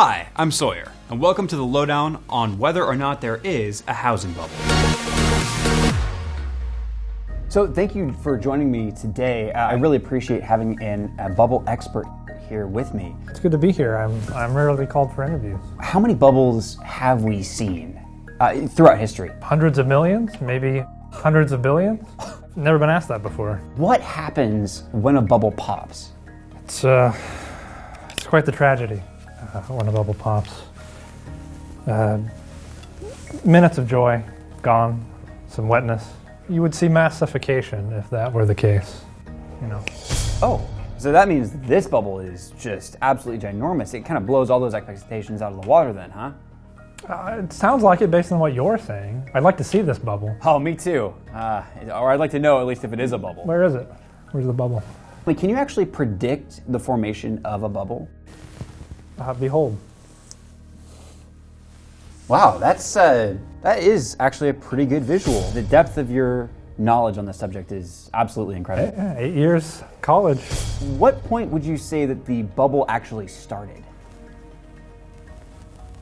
Hi, I'm Sawyer, and welcome to the lowdown on whether or not there is a housing bubble. So thank you for joining me today. I really appreciate having a bubble expert here with me. It's good to be here. I'm rarely called for interviews. How many bubbles have we seen throughout history? Hundreds of millions, maybe hundreds of billions. Never been asked that before. What happens when a bubble pops? It's quite the tragedy when a bubble pops. Minutes of joy gone, some wetness. You would see mass suffocation if that were the case, Oh, so that means this bubble is just absolutely ginormous. It kind of blows all those expectations out of the water then, huh? It sounds like it based on what you're saying. I'd like to see this bubble. Oh, me too. Or I'd like to know at least if it is a bubble. Where is it? Where's the bubble? Wait, can you actually predict the formation of a bubble? Behold. Wow, that is actually a pretty good visual. The depth of your knowledge on the subject is absolutely incredible. 8 years college. What point would you say that the bubble actually started?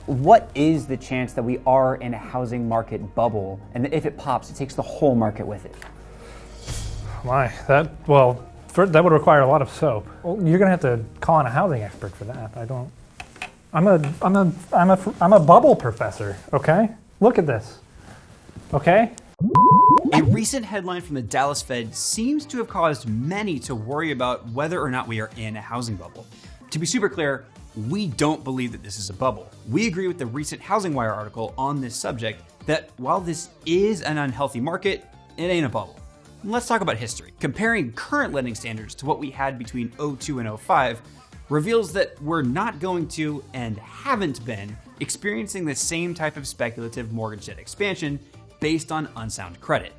What is the chance that we are in a housing market bubble, and that if it pops, it takes the whole market with it? That would require a lot of soap. Well, you're gonna have to call in a housing expert for that. I'm a bubble professor, okay? Look at this, okay? A recent headline from the Dallas Fed seems to have caused many to worry about whether or not we are in a housing bubble. To be super clear, we don't believe that this is a bubble. We agree with the recent Housing Wire article on this subject that while this is an unhealthy market, it ain't a bubble. Let's talk about history. Comparing current lending standards to what we had between 2002 and 2005 reveals that we're not going to, and haven't been, experiencing the same type of speculative mortgage debt expansion based on unsound credit.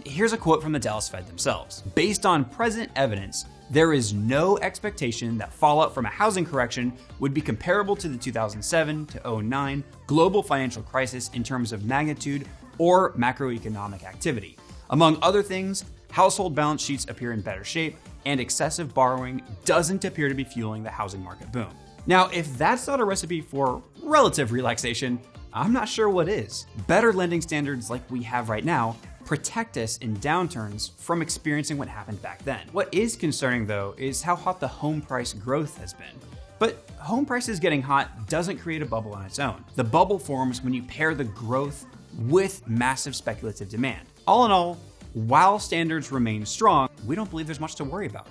Here's a quote from the Dallas Fed themselves. Based on present evidence, there is no expectation that fallout from a housing correction would be comparable to the 2007 to 2009 global financial crisis in terms of magnitude or macroeconomic activity. Among other things, household balance sheets appear in better shape, and excessive borrowing doesn't appear to be fueling the housing market boom. Now, if that's not a recipe for relative relaxation, I'm not sure what is. Better lending standards like we have right now protect us in downturns from experiencing what happened back then. What is concerning, though, is how hot the home price growth has been. But home prices getting hot doesn't create a bubble on its own. The bubble forms when you pair the growth with massive speculative demand. All in all, while standards remain strong, we don't believe there's much to worry about.